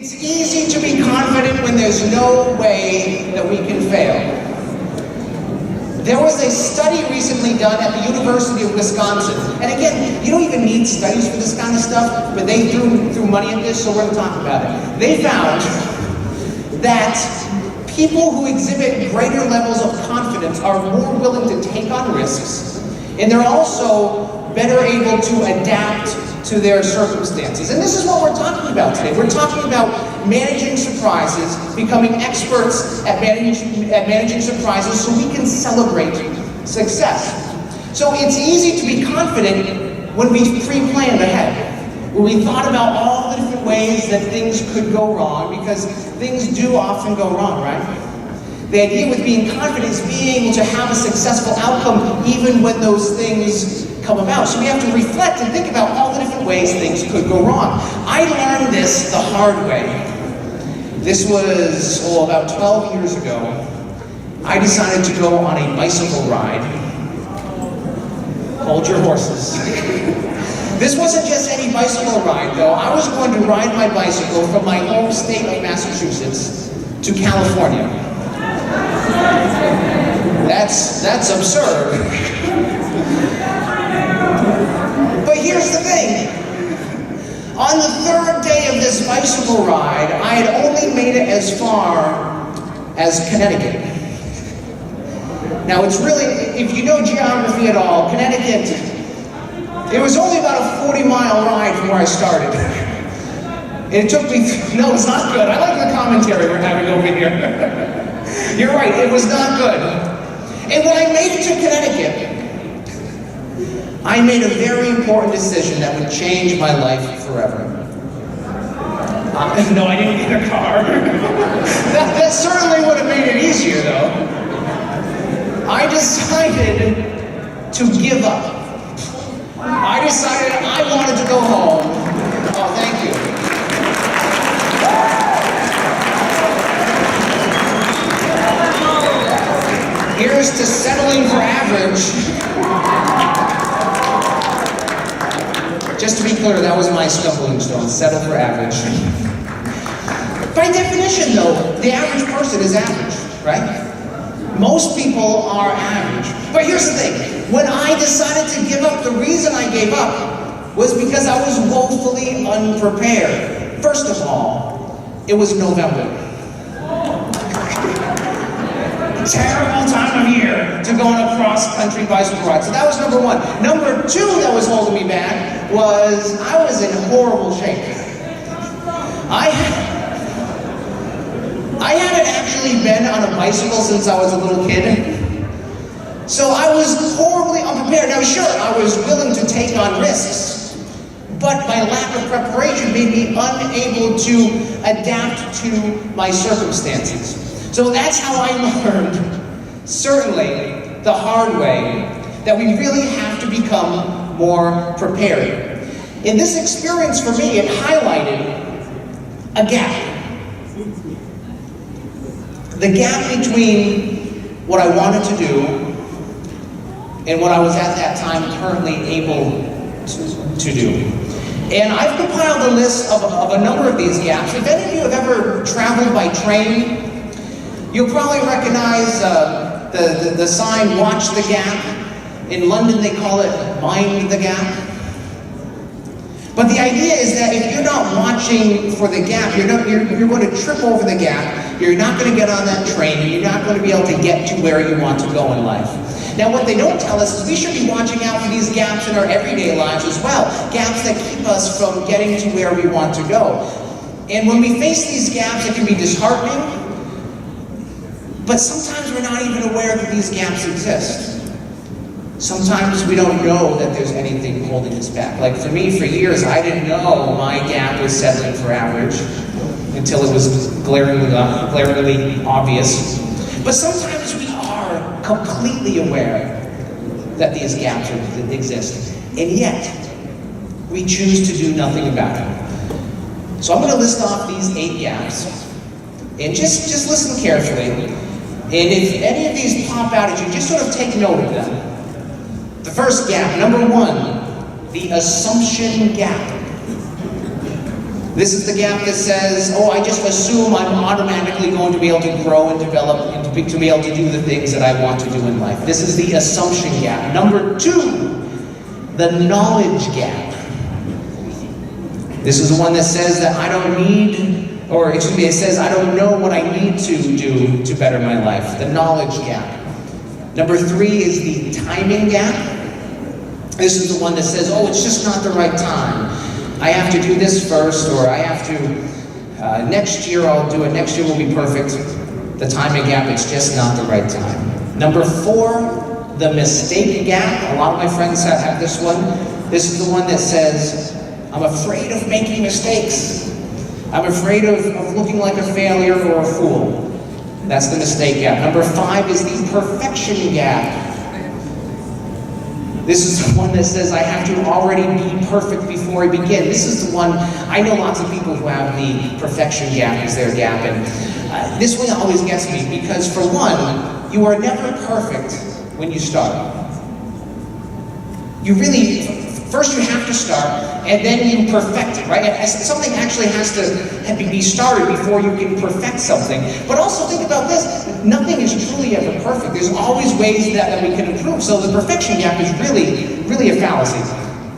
It's easy to be confident when there's no way that we can fail. There was a study recently done at the University of Wisconsin. And again, you don't even need studies for this kind of stuff, but they threw money at this, so we're going to talk about it. They found that people who exhibit greater levels of confidence are more willing to take on risks, and they're also better able to adapt to their circumstances. And this is what we're talking about today. We're talking about managing surprises, becoming experts at managing surprises so we can celebrate success. So it's easy to be confident when we pre-planned ahead, when we thought about all the different ways that things could go wrong, because things do often go wrong, right? The idea with being confident is being able to have a successful outcome even when those things come about. So we have to reflect and think about all the different ways things could go wrong. I learned this the hard way. This was, about 12 years ago. I decided to go on a bicycle ride. Hold your horses. This wasn't just any bicycle ride, though. I was going to ride my bicycle from my home state of Massachusetts to California. That's absurd. But here's the thing. On the third day of this bicycle ride, I had only made it as far as Connecticut. Now it's really, if you know geography at all, Connecticut, it was only about a 40-mile ride from where I started. And it took me, no, it's not good. I like the commentary we're having over here. You're right, it was not good. And when I made it to Connecticut, I made a very important decision that would change my life forever. No, I didn't get a car. that certainly would have made it easier, though. I decided to give up. I decided I wanted to go home. Oh, thank you. Here's to settling for average. Just to be clear, that was my stumbling stone, settle for average. By definition, though, the average person is average, right? Most people are average. But here's the thing, when I decided to give up, the reason I gave up was because I was woefully unprepared. First of all, it was November. Terrible time of year to go on a cross-country bicycle ride. So that was number one. Number two that was holding me back was I was in horrible shape. I hadn't actually been on a bicycle since I was a little kid. So I was horribly unprepared. Now sure, I was willing to take on risks, but my lack of preparation made me unable to adapt to my circumstances. So that's how I learned, certainly the hard way, that we really have to become more prepared. In this experience for me, it highlighted a gap. The gap between what I wanted to do and what I was at that time currently able to do. And I've compiled a list of a number of these gaps. If any of you have ever traveled by train, you'll probably recognize the sign, "Watch the Gap." In London, they call it "Mind the Gap." But the idea is that if you're not watching for the gap, you're going to trip over the gap, you're not going to get on that train, and you're not going to be able to get to where you want to go in life. Now, what they don't tell us is we should be watching out for these gaps in our everyday lives as well, gaps that keep us from getting to where we want to go. And when we face these gaps, it can be disheartening. But sometimes we're not even aware that these gaps exist. Sometimes we don't know that there's anything holding us back. Like for me, for years, I didn't know my gap was settling for average until it was glaringly obvious. But sometimes we are completely aware that these gaps exist, and yet we choose to do nothing about it. So I'm going to list off these 8 gaps, and just listen carefully. And if any of these pop out at you, just sort of take note of them. The first gap, number 1, the assumption gap. This is the gap that says, oh, I just assume I'm automatically going to be able to grow and develop and to be able to do the things that I want to do in life. This is the assumption gap. Number 2, the knowledge gap. This is the one that says that I don't need, or excuse me, it says I don't know what I need to do to better my life. The knowledge gap. Number 3 is the timing gap. This is the one that says, oh, it's just not the right time. I have to do this first, or I have to, next year I'll do it, next year will be perfect. The timing gap, it's just not the right time. Number 4, the mistake gap. A lot of my friends have this one. This is the one that says, I'm afraid of making mistakes. I'm afraid of looking like a failure or a fool. That's the mistake gap. Number 5 is the perfection gap. This is the one that says I have to already be perfect before I begin. This is the one, I know lots of people who have the perfection gap as their gap, and this one always gets me because for one, you are never perfect when you start. You really, first you have to start, and then you perfect it, right? Something actually has to be started before you can perfect something. But also think about this, nothing is truly ever perfect. There's always ways that we can improve. So the perfection gap is really a fallacy.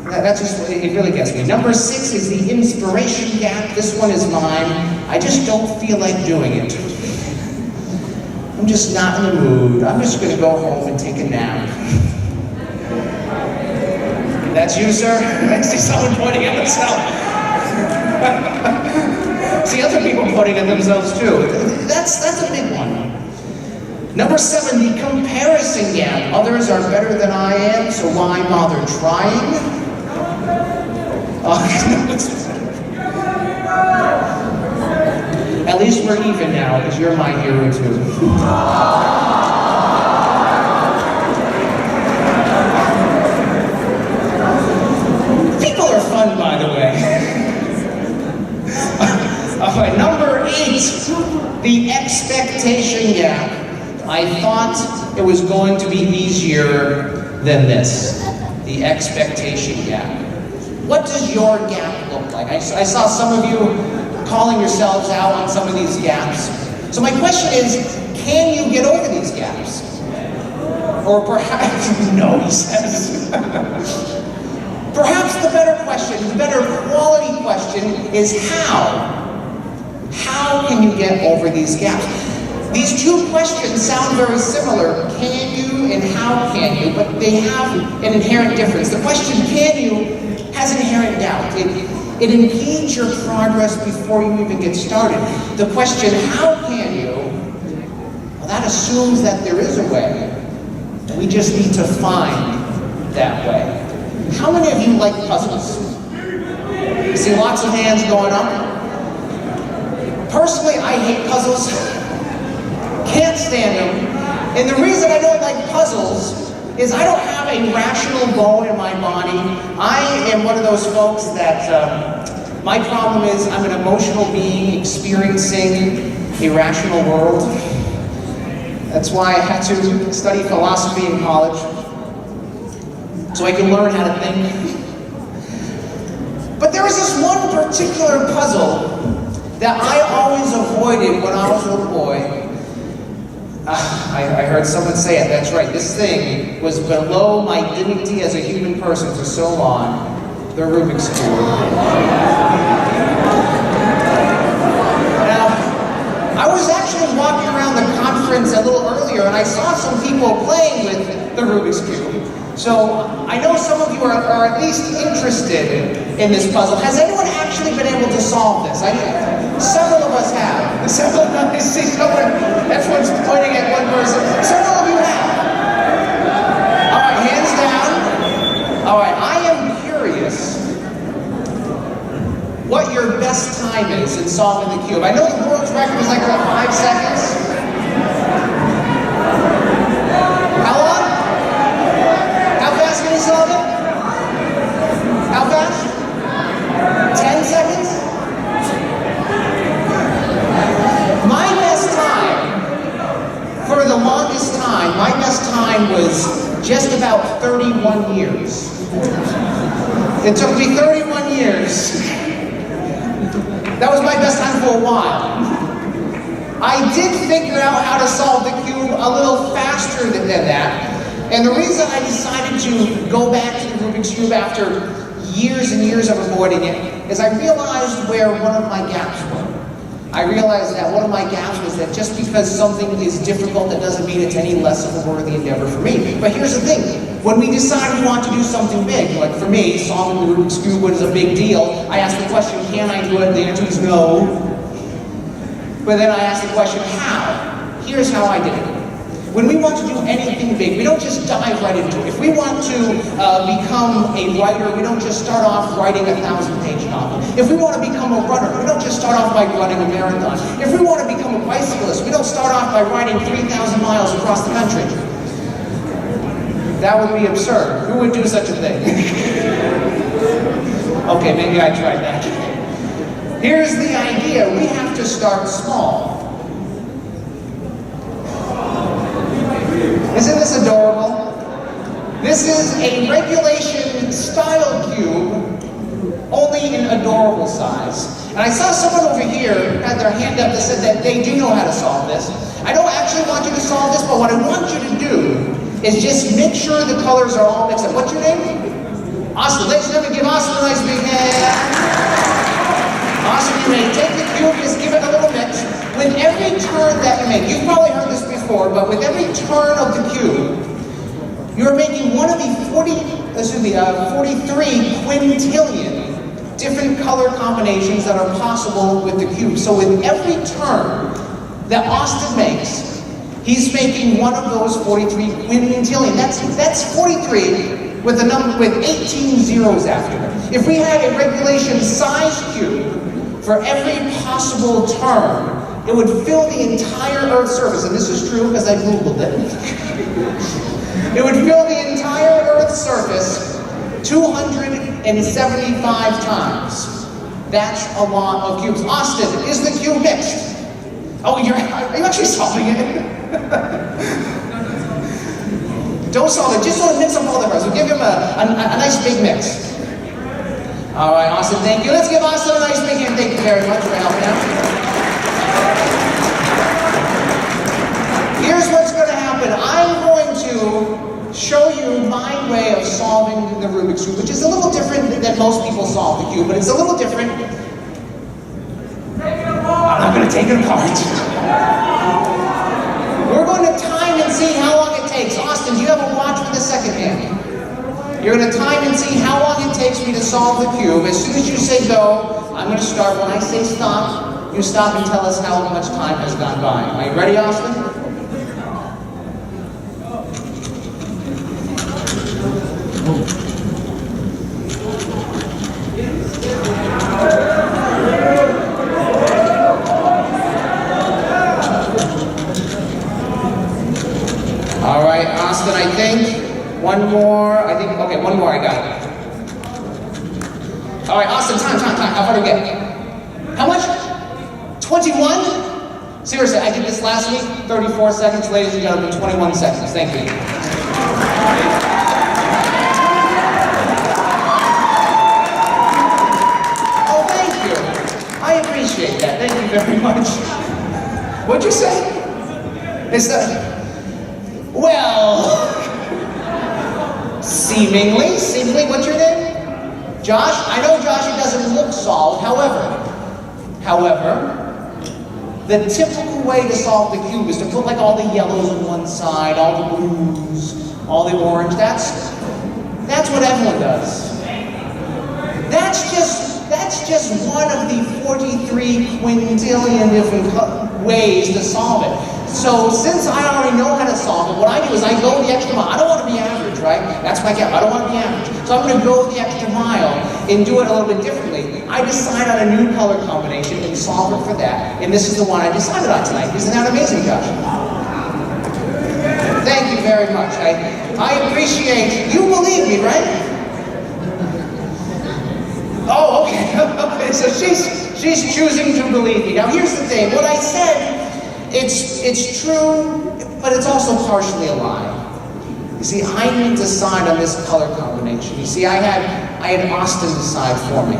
That's just, it really gets me. Number 6 is the inspiration gap. This one is mine. I just don't feel like doing it. I'm just not in the mood. I'm just gonna go home and take a nap. That's you, sir? I see someone pointing at themselves. See other people pointing at themselves too. That's a big one. Number 7, the comparison gap. Others are better than I am, so why bother trying? At least we're even now, because you're my hero too. Fun, by the way. Number 8, the expectation gap. I thought it was going to be easier than this. The expectation gap. What does your gap look like? I saw some of you calling yourselves out on some of these gaps. So my question is, can you get over these gaps? Or perhaps, no, he says. Perhaps the better question, the better quality question is how? How can you get over these gaps? These two questions sound very similar, can you and how can you, but they have an inherent difference. The question, can you, has inherent doubt. It impedes your progress before you even get started. The question, how can you, well, that assumes that there is a way. We just need to find that way. How many of you like puzzles? You see lots of hands going up. Personally, I hate puzzles. Can't stand them. And the reason I don't like puzzles is I don't have a rational bone in my body. I am one of those folks that my problem is I'm an emotional being experiencing a rational world. That's why I had to study philosophy in college, so I can learn how to think. But there was this one particular puzzle that I always avoided when I was a little boy. I heard someone say it, that's right, this thing was below my dignity as a human person for so long, the Rubik's Cube. Now, I was actually walking around the conference a little earlier and I saw some people playing with the Rubik's Cube. So I know some of you are at least interested in this puzzle. Has anyone actually been able to solve this? Several of us have. Several of us, I see someone, everyone's pointing at one person. Several of you have. All right, hands down. All right, I am curious what your best time is in solving the cube. I know the world's record is like about 5 seconds. How long? Can you solve it? How fast? 10 seconds? My best time, for the longest time, my best time was just about 31 years. It took me 31 years That was my best time for a while. I did figure out how to solve the cube a little faster than that. And the reason I decided to go back to the Rubik's Cube after years and years of avoiding it is I realized where one of my gaps were. I realized that one of my gaps was that just because something is difficult, that doesn't mean it's any less of a worthy endeavor for me. But here's the thing, when we decide we want to do something big, like for me, solving the Rubik's Cube was a big deal, I asked the question, can I do it? The answer is no. But then I asked the question, how? Here's how I did it. When we want to do anything big, we don't just dive right into it. If we want to become a writer, we don't just start off writing a 1,000-page novel. If we want to become a runner, we don't just start off by running a marathon. If we want to become a bicyclist, we don't start off by riding 3,000 miles across the country. That would be absurd. Who would do such a thing? Okay, maybe I tried that. Here's the idea. We have to start small. Isn't this adorable? This is a regulation style cube, only in adorable size. And I saw someone over here had their hand up that said that they do know how to solve this. I don't actually want you to solve this, but what I want you to do is just make sure the colors are all mixed up. What's your name? Austin. Ladies and gentlemen, give Austin a nice big hand. Austin, you may take the cube, just give it a little mix. With every turn that you make, you've probably heard this before, but with every turn of the cube, you're making one of the 43 quintillion different color combinations that are possible with the cube. So with every turn that Austin makes, he's making one of those 43 quintillion. That's 43 with a number with 18 zeros after it. If we had a regulation size cube for every possible turn, it would fill the entire Earth's surface, and this is true because I Googled it. It would fill the entire Earth's surface 275 times. That's a lot of cubes. Austin, is the cube mixed? Oh, are you actually solving it? Don't solve it, just sort of mix up all the parts. We'll give him a nice big mix. All right, Austin, thank you. Let's give Austin a nice big hand. Thank you very much for helping out. Here's what's going to happen. I'm going to show you my way of solving the Rubik's Cube, which is a little different than most people solve the cube, but it's a little different. I'm not going to take it apart. We're going to time and see how long it takes. Austin, do you have a watch with a second hand? You're going to time and see how long it takes me to solve the cube. As soon as you say go, I'm going to start. When I say stop, you stop and tell us how much time has gone by. Are you ready, Austin? All right, Austin, I think one more, okay, one more, I got it. All right, Austin, time. How far do we get? How much? 21? Seriously, I did this last week, 34 seconds, ladies and gentlemen, 21 seconds. Thank you. Oh, thank you. I appreciate that. Thank you very much. What'd you say? It's well, seemingly, what's your name? Josh? I know Josh, it doesn't look solved. However, the typical way to solve the cube is to put like all the yellows on one side, all the blues, all the orange. That's what everyone does. That's just one of the 43 quintillion different ways to solve it. So since I already know how to solve it, what I do is I go the extra mile. I don't want to be average, right? That's my gap. I don't want to be average. So I'm going to go the extra mile and do it a little bit differently. I decide on a new color combination and solve it for that. And this is the one I decided on tonight. Isn't that amazing, Josh? Thank you very much. I appreciate, you believe me, right? Oh, okay. Okay, so she's choosing to believe me. Now here's the thing. What I said, it's true, but it's also partially a lie. You see, I didn't decide on this color combination. You see, I had Austin decide for me.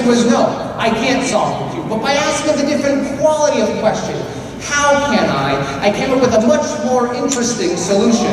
answer was no, I can't solve compute. But by asking the different quality of question, how can I came up with a much more interesting solution.